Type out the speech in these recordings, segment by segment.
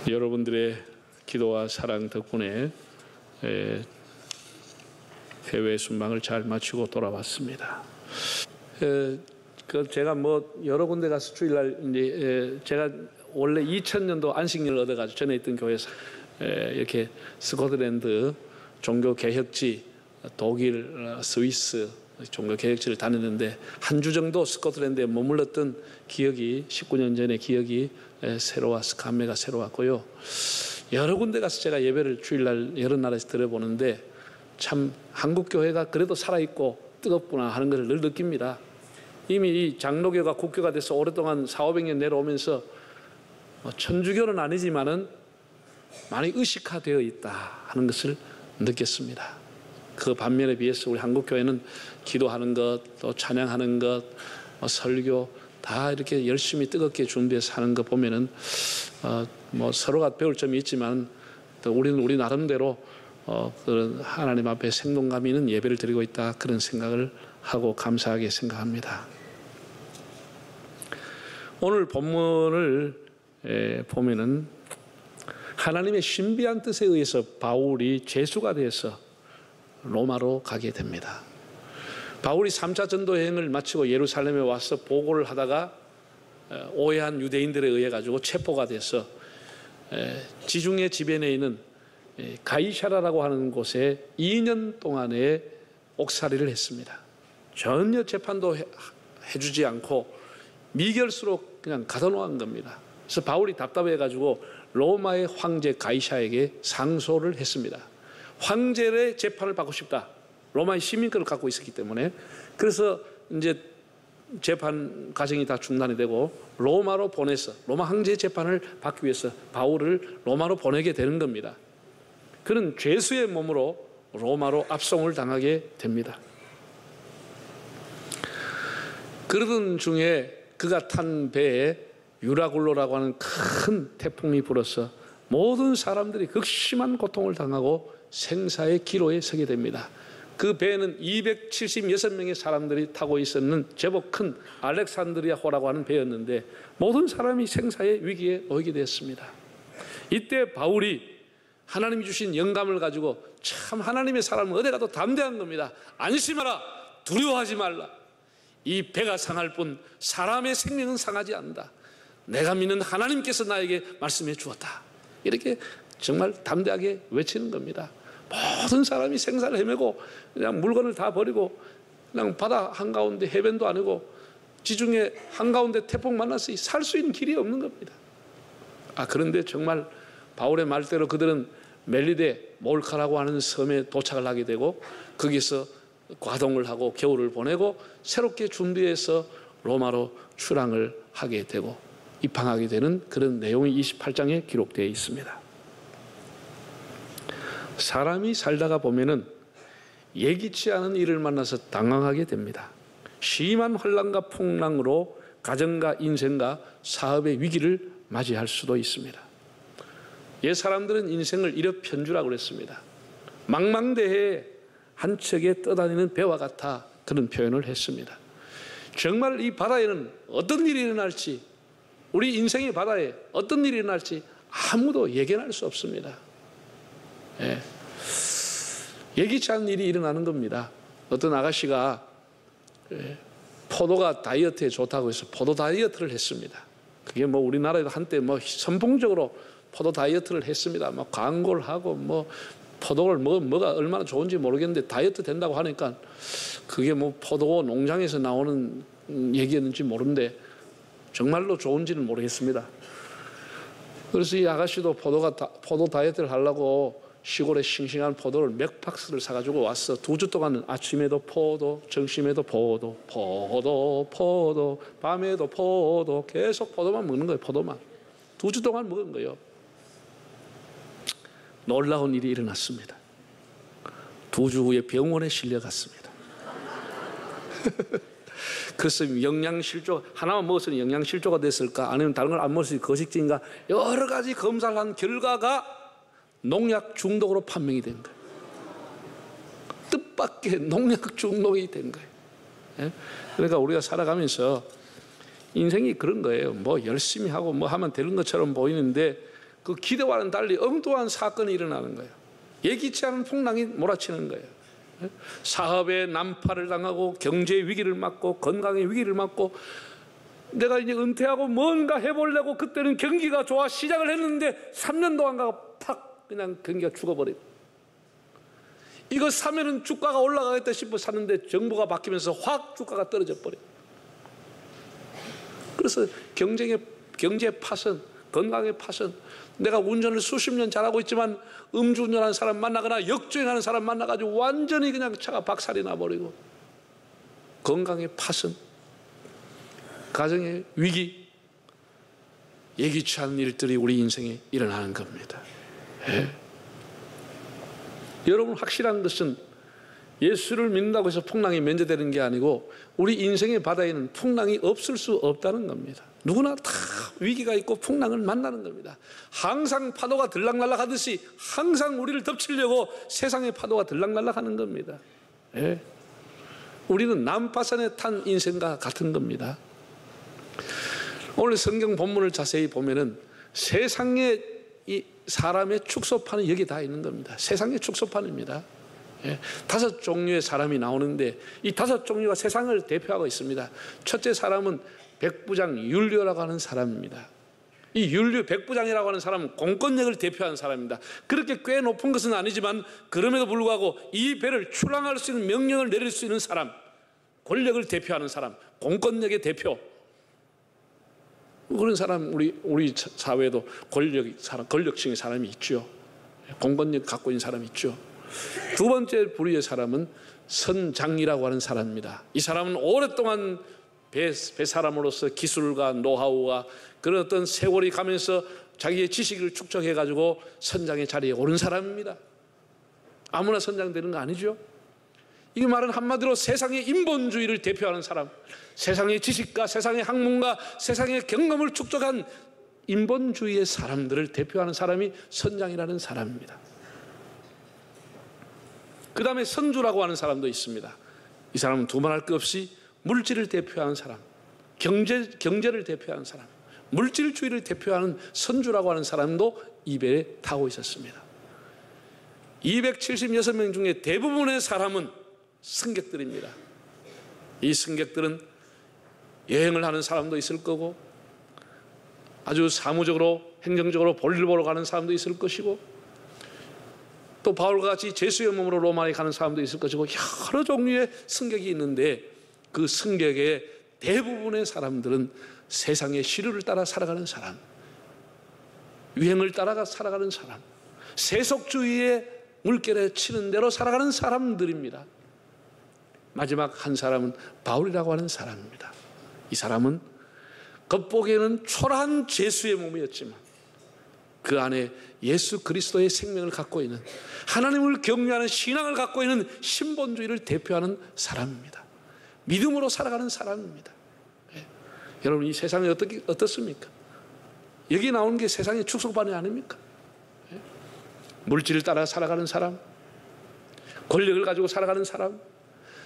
여러분들의 기도와 사랑 덕분에 해외 순방을 잘 마치고 돌아왔습니다. 제가 여러 군데 가서 주일날 이제 제가 원래 2000년도 안식년을 얻어가지고 전에 있던 교회에서 이렇게 스코틀랜드 종교 개혁지, 독일, 스위스 종교 개혁지를 다녔는데 한 주 정도 스코틀랜드에 머물렀던 기억이 19년 전의 기억이 새로워서 감회가 새로웠고요. 여러 군데 가서 제가 예배를 주일날 여러 나라에서 들어보는데 참 한국 교회가 그래도 살아있고 뜨겁구나 하는 것을 늘 느낍니다. 이미 이 장로교가 국교가 돼서 오랫동안 400~500년 내려오면서 천주교는 아니지만은 많이 의식화되어 있다 하는 것을 느꼈습니다. 그 반면에 비해서 우리 한국 교회는 기도하는 것, 또 찬양하는 것, 설교 다 이렇게 열심히 뜨겁게 준비해서 하는 거 보면은 서로가 배울 점이 있지만 또 우리는 우리 나름대로 그런 하나님 앞에 생동감 있는 예배를 드리고 있다 그런 생각을 하고 감사하게 생각합니다. 오늘 본문을 보면은 하나님의 신비한 뜻에 의해서 바울이 죄수가 되어서 로마로 가게 됩니다. 바울이 3차 전도 여행을 마치고 예루살렘에 와서 보고를 하다가 오해한 유대인들에 의해 가지고 체포가 돼서 지중해 지변에 있는 가이사라라고 하는 곳에 2년 동안의 옥살이를 했습니다. 전혀 재판도 해주지 않고 미결수로 그냥 가둬놓은 겁니다. 그래서 바울이 답답해 가지고 로마의 황제 가이사에게 상소를 했습니다. 황제의 재판을 받고 싶다. 로마의 시민권을 갖고 있었기 때문에. 그래서 이제 재판 과정이 다 중단이 되고 로마로 보내서 로마 황제의 재판을 받기 위해서 바울을 로마로 보내게 되는 겁니다. 그는 죄수의 몸으로 로마로 압송을 당하게 됩니다. 그러던 중에 그가 탄 배에 유라굴로라고 하는 큰 태풍이 불어서 모든 사람들이 극심한 고통을 당하고 생사의 기로에 서게 됩니다. 그 배에는 276명의 사람들이 타고 있었는 제법 큰 알렉산드리아호라고 하는 배였는데 모든 사람이 생사의 위기에 놓이게 되었습니다. 이때 바울이 하나님이 주신 영감을 가지고 참 하나님의 사람은 어디 가도 담대한 겁니다. 안심하라, 두려워하지 말라. 이 배가 상할 뿐 사람의 생명은 상하지 않는다. 내가 믿는 하나님께서 나에게 말씀해 주었다. 이렇게 정말 담대하게 외치는 겁니다. 모든 사람이 생사를 헤매고 그냥 물건을 다 버리고 그냥 바다 한가운데 해변도 아니고 지중해 한가운데 태풍 만나서 살 수 있는 길이 없는 겁니다. 그런데 정말 바울의 말대로 그들은 멜리데 몰카라고 하는 섬에 도착을 하게 되고 거기서 과동을 하고 겨울을 보내고 새롭게 준비해서 로마로 출항을 하게 되고 입항하게 되는 그런 내용이 28장에 기록되어 있습니다. 사람이 살다가 보면은 예기치 않은 일을 만나서 당황하게 됩니다. 심한 혼란과 풍랑으로 가정과 인생과 사업의 위기를 맞이할 수도 있습니다. 옛 사람들은 인생을 이렇게 편주라고 그랬습니다. 망망대해에 한 척에 떠다니는 배와 같아 그런 표현을 했습니다. 정말 이 바다에는 어떤 일이 일어날지 우리 인생의 바다에 어떤 일이 일어날지 아무도 예견할 수 없습니다. 예기치 않은 일이 일어나는 겁니다. 어떤 아가씨가 포도가 다이어트에 좋다고 해서 포도 다이어트를 했습니다. 그게 우리나라에도 한때 선풍적으로 포도 다이어트를 했습니다. 광고를 하고 포도를 뭐가 얼마나 좋은지 모르겠는데 다이어트 된다고 하니까 그게 포도 농장에서 나오는 얘기였는지 모르는데 정말로 좋은지는 모르겠습니다. 그래서 이 아가씨도 포도 다이어트를 하려고 시골에 싱싱한 포도를 몇 박스를 사가지고 왔어. 2주 동안은 아침에도 포도, 점심에도 포도, 밤에도 포도, 계속 포도만 먹는 거예요. 포도만 2주 동안 먹은 거예요. 놀라운 일이 일어났습니다. 2주 후에 병원에 실려갔습니다. 그래서 영양실조 하나만 먹었으니 영양실조가 됐을까 아니면 다른 걸 안 먹었으니 거식증인가 여러 가지 검사를 한 결과가 농약 중독으로 판명이 된 거예요. 뜻밖의 농약 중독이 된 거예요. 그러니까 우리가 살아가면서 인생이 그런 거예요. 열심히 하고 하면 되는 것처럼 보이는데 그 기대와는 달리 엉뚱한 사건이 일어나는 거예요. 예기치 않은 풍랑이 몰아치는 거예요. 사업에 난파를 당하고 경제 위기를 맞고 건강의 위기를 맞고 내가 이제 은퇴하고 뭔가 해보려고 그때는 경기가 좋아 시작을 했는데 3년 동안 가고 팍 그냥 경기가 죽어버리고 이거 사면은 주가가 올라가겠다 싶어 샀는데 정부가 바뀌면서 확 주가가 떨어져 버려요. 그래서 경제 파선, 건강의 파선, 내가 운전을 수십 년 잘하고 있지만 음주운전하는 사람 만나거나 역주행하는 사람 만나가지고 완전히 그냥 차가 박살이 나버리고 건강의 파선, 가정의 위기, 예기치 않은 일들이 우리 인생에 일어나는 겁니다. 여러분 확실한 것은 예수를 믿는다고 해서 풍랑이 면제되는 게 아니고 우리 인생의 바다에는 풍랑이 없을 수 없다는 겁니다. 누구나 다 위기가 있고 풍랑을 만나는 겁니다. 항상 파도가 들락날락 하듯이 항상 우리를 덮치려고 세상의 파도가 들락날락 하는 겁니다. 우리는 난파선에 탄 인생과 같은 겁니다. 오늘 성경 본문을 자세히 보면은 세상에 이 사람의 축소판은 여기 다 있는 겁니다. 세상의 축소판입니다. 5 종류의 사람이 나오는데 이 5 종류가 세상을 대표하고 있습니다. 첫째 사람은 백부장 율리오라고 하는 사람입니다. 이 율리오 백부장이라고 하는 사람은 공권력을 대표하는 사람입니다. 그렇게 꽤 높은 것은 아니지만 그럼에도 불구하고 이 배를 출항할 수 있는 명령을 내릴 수 있는 사람, 권력을 대표하는 사람, 공권력의 대표, 그런 사람 우리 사회에도 권력층의 사람이 있죠. 공권력 갖고 있는 사람이 있죠. 두 번째 부류의 사람은 선장이라고 하는 사람입니다. 이 사람은 오랫동안 배 사람으로서 기술과 노하우와 그런 어떤 세월이 가면서 자기의 지식을 축적해 가지고 선장의 자리에 오른 사람입니다. 아무나 선장 되는 거 아니죠. 이 말은 한마디로 세상의 인본주의를 대표하는 사람, 세상의 지식과 세상의 학문과 세상의 경험을 축적한 인본주의의 사람들을 대표하는 사람이 선장이라는 사람입니다. 그 다음에 선주라고 하는 사람도 있습니다. 이 사람은 두말할 것 없이 물질을 대표하는 사람, 경제를 대표하는 사람, 물질주의를 대표하는 선주라고 하는 사람도 이 배에 타고 있었습니다. 276명 중에 대부분의 사람은 승객들입니다. 이 승객들은 여행을 하는 사람도 있을 거고 아주 사무적으로 행정적으로 볼일 보러 가는 사람도 있을 것이고 또 바울과 같이 제수의 몸으로 로마에 가는 사람도 있을 것이고 여러 종류의 승객이 있는데 그 승객의 대부분의 사람들은 세상의 시류를 따라 살아가는 사람, 유행을 따라가 살아가는 사람, 세속주의의 물결에 치는 대로 살아가는 사람들입니다. 마지막 한 사람은 바울이라고 하는 사람입니다. 이 사람은 겉보기에는 초라한 죄수의 몸이었지만 그 안에 예수 그리스도의 생명을 갖고 있는 하나님을 경외하는 신앙을 갖고 있는 신본주의를 대표하는 사람입니다. 믿음으로 살아가는 사람입니다. 여러분 이 세상이 어떻습니까? 여기 나오는 게 세상의 축소판이 아닙니까? 물질을 따라 살아가는 사람, 권력을 가지고 살아가는 사람,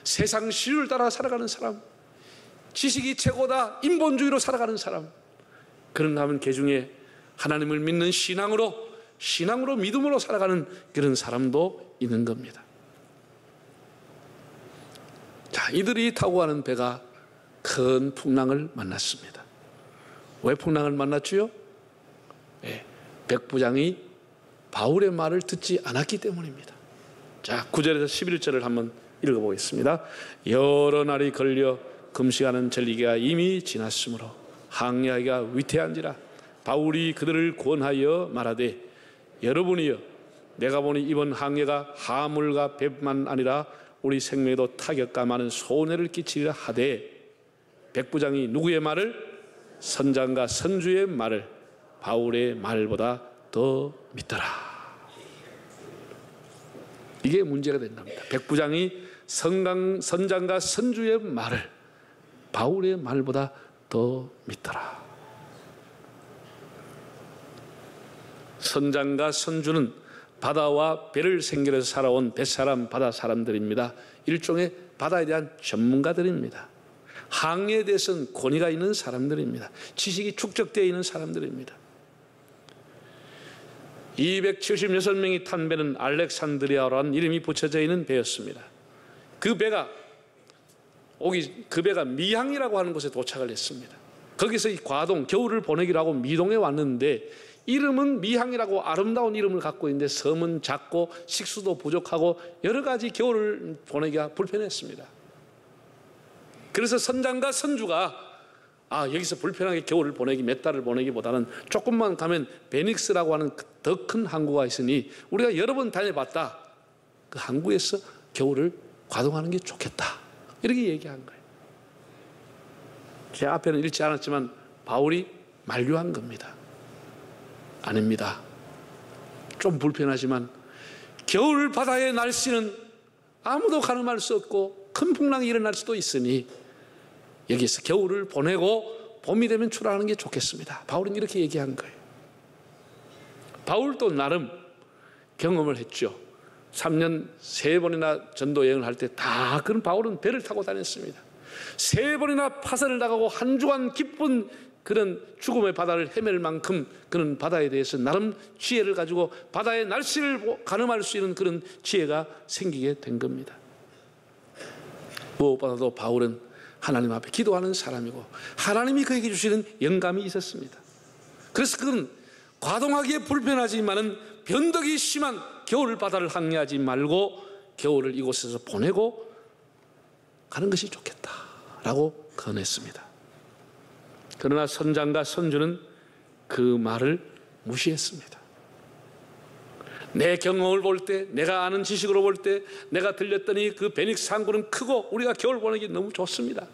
세상 시류를 따라 살아가는 사람, 지식이 최고다 인본주의로 살아가는 사람, 그런가 하면 그 중에 하나님을 믿는 신앙으로 믿음으로 살아가는 그런 사람도 있는 겁니다. 자, 이들이 타고 가는 배가 큰 풍랑을 만났습니다. 왜 풍랑을 만났지요? 백부장이 바울의 말을 듣지 않았기 때문입니다. 자, 9절에서 11절을 한번 읽어보겠습니다. 여러 날이 걸려 금식하는 전리기가 이미 지났으므로 항해하기가 위태한지라 바울이 그들을 권하여 말하되 여러분이여 내가 보니 이번 항해가 하물과 배뿐만 아니라 우리 생명에도 타격과 많은 손해를 끼치리라 하되 백부장이 누구의 말을? 선장과 선주의 말을 바울의 말보다 더 믿더라. 이게 문제가 된답니다. 백부장이 선장과 선주의 말을 바울의 말보다 더 믿더라. 선장과 선주는 바다와 배를 생겨서 살아온 뱃사람 바다 사람들입니다. 일종의 바다에 대한 전문가들입니다. 항해에 대해서는 권위가 있는 사람들입니다. 지식이 축적되어 있는 사람들입니다. 276명이 탄 배는 알렉산드리아라는 이름이 붙여져 있는 배였습니다. 그 배가 미항이라고 하는 곳에 도착을 했습니다. 거기서 이 과동, 겨울을 보내기로 하고 미동에 왔는데, 이름은 미항이라고 아름다운 이름을 갖고 있는데 섬은 작고 식수도 부족하고 여러 가지 겨울을 보내기가 불편했습니다. 그래서 선장과 선주가 여기서 불편하게 겨울을 보내기, 몇 달을 보내기보다는 조금만 가면 베닉스라고 하는 더 큰 항구가 있으니 우리가 여러 번 다녀봤다, 그 항구에서 겨울을 과동하는 게 좋겠다, 이렇게 얘기한 거예요. 제 앞에는 읽지 않았지만 바울이 만류한 겁니다. 아닙니다. 좀 불편하지만 겨울 바다의 날씨는 아무도 가늠할 수 없고 큰 풍랑이 일어날 수도 있으니 여기서 겨울을 보내고 봄이 되면 출항하는 게 좋겠습니다. 바울은 이렇게 얘기한 거예요. 바울도 나름 경험을 했죠. 3년 3번이나 전도 여행을 할 때 다 그런 바울은 배를 타고 다녔습니다. 3번이나 파선을 나가고 한 주간 기쁜 그런 죽음의 바다를 헤맬 만큼 그런 바다에 대해서 나름 지혜를 가지고 바다의 날씨를 가늠할 수 있는 그런 지혜가 생기게 된 겁니다. 무엇보다도 바울은 하나님 앞에 기도하는 사람이고 하나님이 그에게 주시는 영감이 있었습니다. 그래서 그는 과동하기에 불편하지만은 변덕이 심한 겨울 바다를 항해하지 말고 겨울을 이곳에서 보내고 가는 것이 좋겠다라고 권했습니다. 그러나 선장과 선주는 그 말을 무시했습니다. 내 경험을 볼 때, 내가 아는 지식으로 볼 때, 내가 들렸더니 그 베닉스 항구는 크고 우리가 겨울 보내기 너무 좋습니다.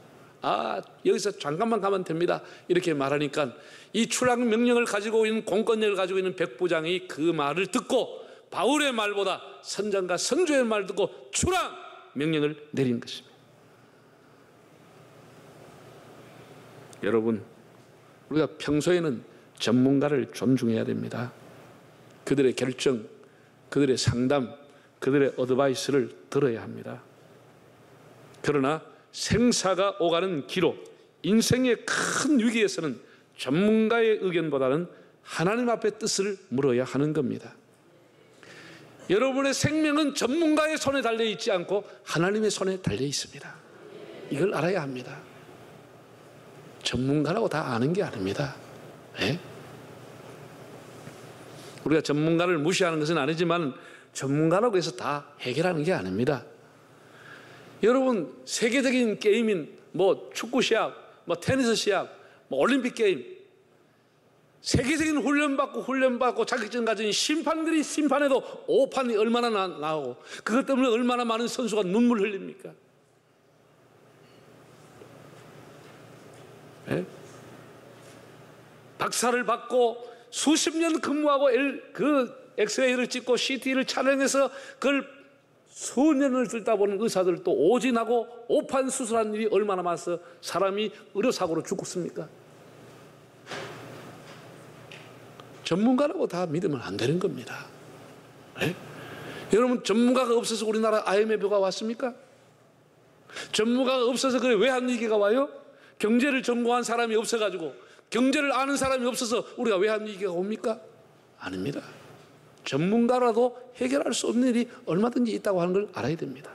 여기서 잠깐만 가면 됩니다, 이렇게 말하니까 이 출항 명령을 가지고 있는, 공권력을 가지고 있는 백부장이 그 말을 듣고 바울의 말보다 선장과 선주의 말을 듣고 출항 명령을 내린 것입니다. 여러분, 우리가 평소에는 전문가를 존중해야 됩니다. 그들의 결정, 그들의 상담, 그들의 어드바이스를 들어야 합니다. 그러나 생사가 오가는 기로, 인생의 큰 위기에서는 전문가의 의견보다는 하나님 앞에 뜻을 물어야 하는 겁니다. 여러분의 생명은 전문가의 손에 달려 있지 않고 하나님의 손에 달려 있습니다. 이걸 알아야 합니다. 전문가라고 다 아는 게 아닙니다. 네? 우리가 전문가를 무시하는 것은 아니지만 전문가라고 해서 다 해결하는 게 아닙니다. 여러분, 세계적인 게임인 축구 시합, 테니스 시합, 올림픽 게임, 세계적인 훈련받고 자격증 가진 심판들이 심판해도 오판이 얼마나 나오고 그것 때문에 얼마나 많은 선수가 눈물 흘립니까? 네? 박사를 받고 수십 년 근무하고 그 엑스레이를 찍고 CT를 촬영해서 그걸 수년을 들다 보는 의사들도 오진하고 오판 수술하는 일이 얼마나 많아서 사람이 의료사고로 죽었습니까? 전문가라고 다 믿으면 안 되는 겁니다. 네? 여러분, 전문가가 없어서 우리나라 IMF가 왔습니까? 전문가가 없어서 그래 외환위기가 와요? 경제를 전공한 사람이 없어가지고, 경제를 아는 사람이 없어서 우리가 외환위기가 옵니까? 아닙니다. 전문가라도 해결할 수 없는 일이 얼마든지 있다고 하는 걸 알아야 됩니다.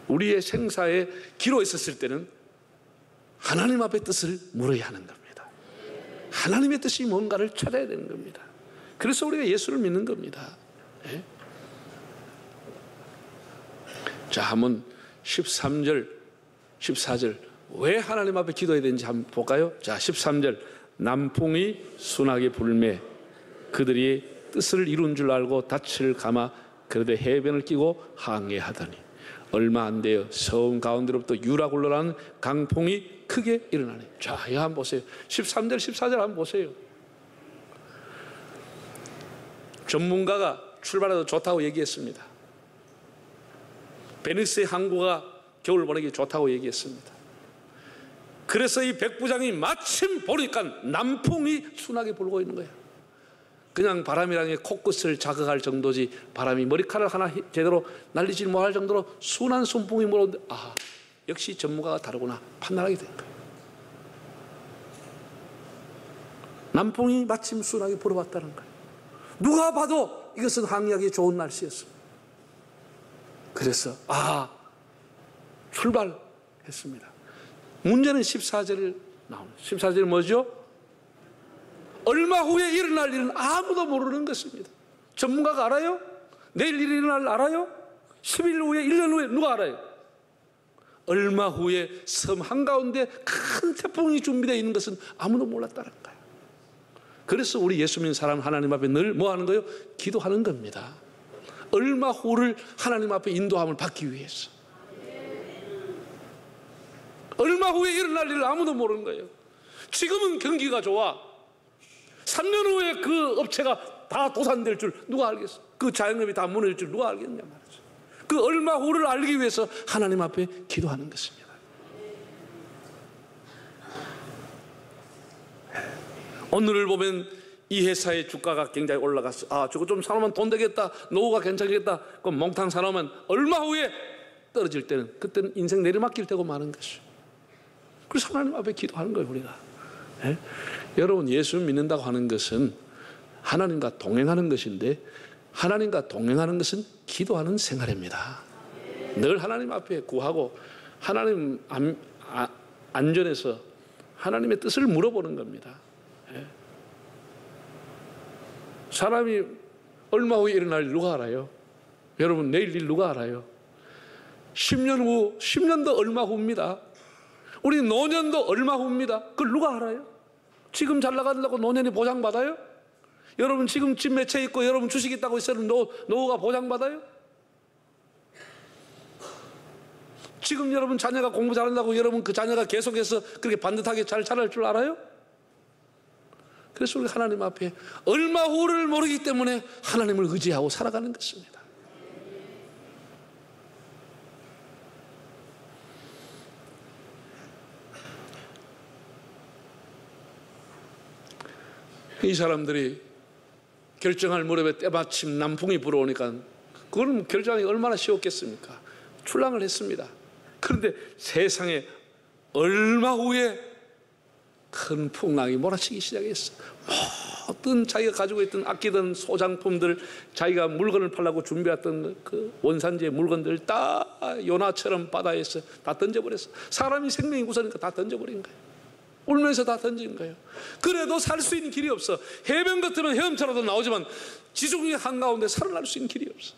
우리의 생사에 기로 있었을 때는 하나님 앞에 뜻을 물어야 하는 겁니다. 하나님의 뜻이 뭔가를 찾아야 되는 겁니다. 그래서 우리가 예수를 믿는 겁니다. 네? 자, 한번 13절, 14절 왜 하나님 앞에 기도해야 되는지 한번 볼까요? 자, 13절 남풍이 순하게 불매 그들이 뜻을 이룬 줄 알고 닻을 감아 그러되 해변을 끼고 항해하더니 얼마 안 되어 섬 가운데로부터 유라굴로라는 강풍이 크게 일어나니. 자, 이거 한번 보세요. 13절 14절 한번 보세요. 전문가가 출발해도 좋다고 얘기했습니다. 베니스의 항구가 겨울 보내기 좋다고 얘기했습니다. 그래서 이 백부장이 마침 보니까 남풍이 순하게 불고 있는 거예요. 그냥 바람이랑 코끝을 자극할 정도지 바람이 머리카락 하나 제대로 날리지 못할 정도로 순한 순풍이 불어오는데 역시 전문가가 다르구나 판단하게 된 거예요. 남풍이 마침 순하게 불어왔다는 거예요. 누가 봐도 이것은 항해하기 좋은 날씨였어. 그래서 출발했습니다. 문제는 14절을 나옵니다. 14절은 뭐죠? 얼마 후에 일어날 일은 아무도 모르는 것입니다. 전문가가 알아요? 내일 일이 일어날 일 알아요? 10일 후에, 1년 후에 누가 알아요? 얼마 후에 섬 한가운데 큰 태풍이 준비되어 있는 것은 아무도 몰랐다는 거예요. 그래서 우리 예수 믿는 사람 하나님 앞에 늘 뭐 하는 거예요? 기도하는 겁니다. 얼마 후를 하나님 앞에 인도함을 받기 위해서. 얼마 후에 일어날 일을 아무도 모르는 거예요. 지금은 경기가 좋아. 3년 후에 그 업체가 다 도산될 줄 누가 알겠어? 그 자영업이 다 무너질 줄 누가 알겠냐 말이죠. 그 얼마 후를 알기 위해서 하나님 앞에 기도하는 것입니다. 오늘을 보면 이 회사의 주가가 굉장히 올라갔어. 저거 좀 사놓으면 돈 되겠다. 노후가 괜찮겠다. 그럼 몽탕 사놓으면 얼마 후에 떨어질 때는, 그때는 인생 내리막길 되고 마는 것이죠. 그래서 하나님 앞에 기도하는 거예요, 우리가. 여러분, 예수 믿는다고 하는 것은 하나님과 동행하는 것인데, 하나님과 동행하는 것은 기도하는 생활입니다. 늘 하나님 앞에 구하고 하나님 안전에서 하나님의 뜻을 물어보는 겁니다. 사람이 얼마 후에 일어날 일 누가 알아요? 여러분, 내일 일 누가 알아요? 10년 후, 10년도 얼마 후입니다. 우리 노년도 얼마 후입니다. 그걸 누가 알아요? 지금 잘 나가려고 노년이 보장받아요? 여러분 지금 집 몇 채 있고 여러분 주식 있다고 있어도 노후가 보장받아요? 지금 여러분 자녀가 공부 잘한다고 여러분 그 자녀가 계속해서 그렇게 반듯하게 잘 자랄 줄 알아요? 그래서 우리 하나님 앞에 얼마 후를 모르기 때문에 하나님을 의지하고 살아가는 것입니다. 이 사람들이 결정할 무렵에 때마침 남풍이 불어오니까 그건 결정하기 얼마나 쉬웠겠습니까? 출항을 했습니다. 그런데 세상에 얼마 후에 큰 풍랑이 몰아치기 시작했어. 모든 자기가 가지고 있던 아끼던 소장품들, 자기가 물건을 팔려고 준비했던 그 원산지의 물건들 다 요나처럼 바다에서 다 던져버렸어. 사람이 생명이 우선이니까 다 던져버린 거예요. 울면서 다 던진 거예요. 그래도 살 수 있는 길이 없어. 해변 같으면 헤엄쳐라도 나오지만 지중해 한가운데 살아날 수 있는 길이 없어.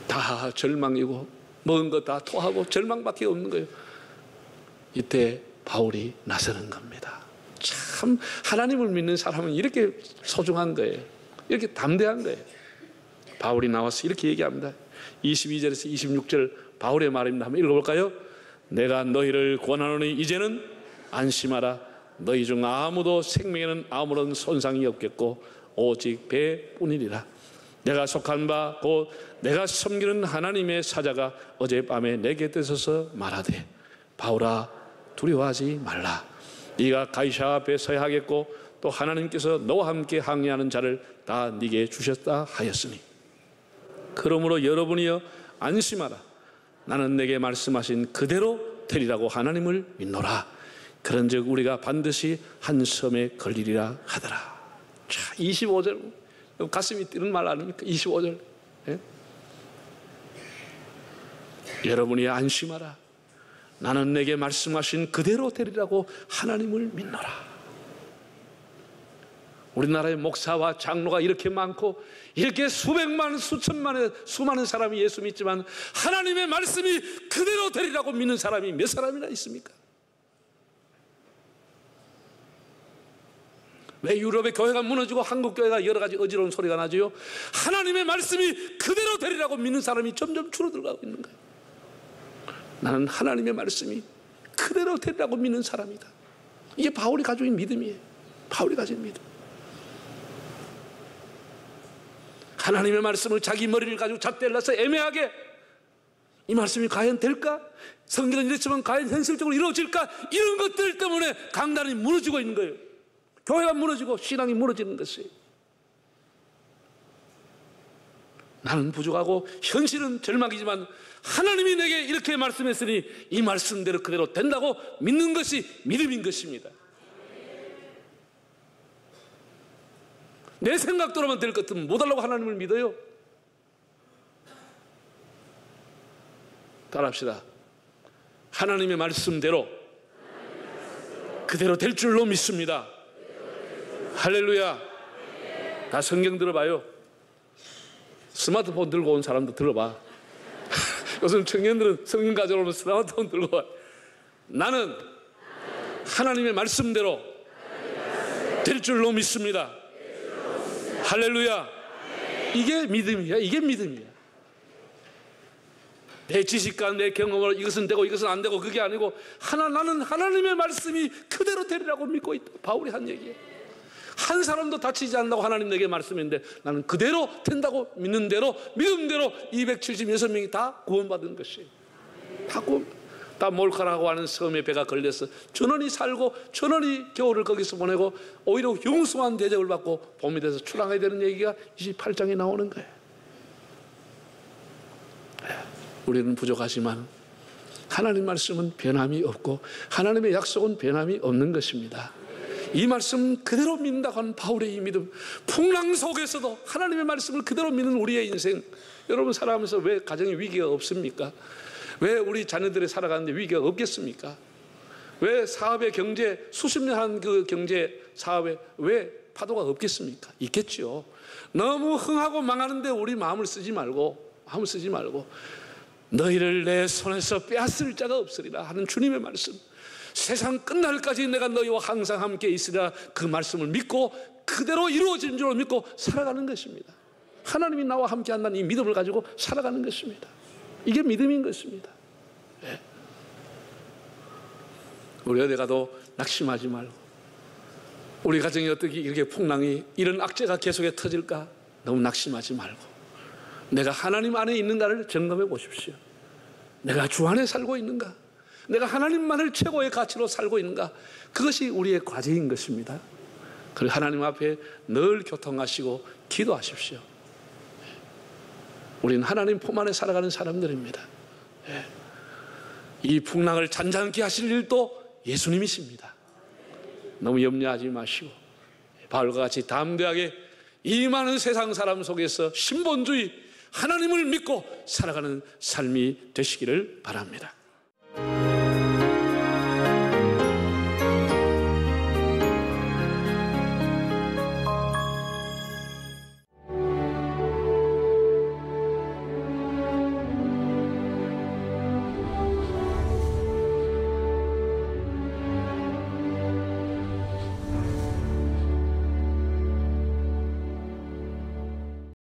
다 절망이고 먹은 거 다 토하고 절망밖에 없는 거예요. 이때 바울이 나서는 겁니다. 참 하나님을 믿는 사람은 이렇게 소중한 거예요. 이렇게 담대한 거예요. 바울이 나와서 이렇게 얘기합니다. 22절에서 26절 바울의 말입니다. 한번 읽어볼까요? 내가 너희를 권하노니 이제는 안심하라. 너희 중 아무도 생명에는 아무런 손상이 없겠고 오직 배뿐이니라. 내가 속한 바 곧 내가 섬기는 하나님의 사자가 어젯밤에 내 곁에 서서 말하되 바울아 두려워하지 말라. 네가 가이사 앞에 서야 하겠고 또 하나님께서 너와 함께 항해하는 자를 다 네게 주셨다 하였으니 그러므로 여러분이여 안심하라. 나는 내게 말씀하신 그대로 되리라고 하나님을 믿노라. 그런즉 우리가 반드시 한 섬에 걸리리라 하더라. 자, 25절 가슴이 뛰는 말 아닙니까? 25절 여러분이 안심하라. 나는 내게 말씀하신 그대로 되리라고 하나님을 믿노라. 우리나라의 목사와 장로가 이렇게 많고 이렇게 수백만 수천만의 수많은 사람이 예수 믿지만 하나님의 말씀이 그대로 되리라고 믿는 사람이 몇 사람이나 있습니까? 왜 유럽의 교회가 무너지고 한국 교회가 여러 가지 어지러운 소리가 나죠? 하나님의 말씀이 그대로 되리라고 믿는 사람이 점점 줄어들어가고 있는 거예요. 나는 하나님의 말씀이 그대로 되리라고 믿는 사람이다. 이게 바울이 가지고 있는 믿음이에요. 바울이 가진 믿음. 하나님의 말씀을 자기 머리를 가지고 잣대려서 애매하게 이 말씀이 과연 될까? 성경은 이랬지만 과연 현실적으로 이루어질까? 이런 것들 때문에 강단이 무너지고 있는 거예요. 교회가 무너지고 신앙이 무너지는 것이에요. 나는 부족하고 현실은 절망이지만 하나님이 내게 이렇게 말씀했으니 이 말씀대로 그대로 된다고 믿는 것이 믿음인 것입니다. 내 생각대로만 될 것 같으면 못 하려고 하나님을 믿어요? 따라합시다. 하나님의 말씀대로 그대로 될 줄로 믿습니다. 할렐루야. 다 성경 들어봐요. 스마트폰 들고 온 사람도 들어봐. 요즘 청년들은 성경 가져오면 스마트폰 들고 와. 나는 하나님의 말씀대로 될 줄로 믿습니다. 할렐루야. 이게 믿음이야. 이게 믿음이야. 내 지식과 내 경험으로 이것은 되고 이것은 안 되고 그게 아니고 나는 하나님의 말씀이 그대로 되리라고 믿고 있다. 바울이 한 얘기예요. 한 사람도 다치지 않는다고 하나님 내게 말씀했는데 나는 그대로 된다고 믿는 대로 믿음대로 276명이 다 구원받은 것이에요. 다 몰카라고 하는 섬에 배가 걸려서 전원이 살고 전원이 겨울을 거기서 보내고 오히려 흉숭한 대접을 받고 봄이 돼서 출항해야 되는 얘기가 28장에 나오는 거예요. 우리는 부족하지만 하나님 말씀은 변함이 없고 하나님의 약속은 변함이 없는 것입니다. 이 말씀 그대로 믿는다고 하는 바울의 이 믿음, 풍랑 속에서도 하나님의 말씀을 그대로 믿는 우리의 인생, 여러분 살아가면서 왜 가정에 위기가 없습니까? 왜 우리 자녀들이 살아가는데 위기가 없겠습니까? 왜 사업의 경제, 수십 년 한 그 경제 사업에 왜 파도가 없겠습니까? 있겠죠. 너무 흥하고 망하는데 우리 마음을 쓰지 말고 너희를 내 손에서 빼앗을 자가 없으리라 하는 주님의 말씀, 세상 끝날까지 내가 너희와 항상 함께 있으리라, 그 말씀을 믿고 그대로 이루어진 줄 믿고 살아가는 것입니다. 하나님이 나와 함께 한다는 이 믿음을 가지고 살아가는 것입니다. 이게 믿음인 것입니다. 네. 우리 어디 가도 낙심하지 말고, 우리 가정이 어떻게 이렇게 풍랑이 이런 악재가 계속해 터질까 너무 낙심하지 말고 내가 하나님 안에 있는가를 점검해 보십시오. 내가 주 안에 살고 있는가? 내가 하나님만을 최고의 가치로 살고 있는가? 그것이 우리의 과제인 것입니다. 그리고 하나님 앞에 늘 교통하시고 기도하십시오. 우리는 하나님 품 안에 살아가는 사람들입니다. 이 풍랑을 잔잔케 하실 일도 예수님이십니다. 너무 염려하지 마시고 바울과 같이 담대하게 이 많은 세상 사람 속에서 신본주의, 하나님을 믿고 살아가는 삶이 되시기를 바랍니다.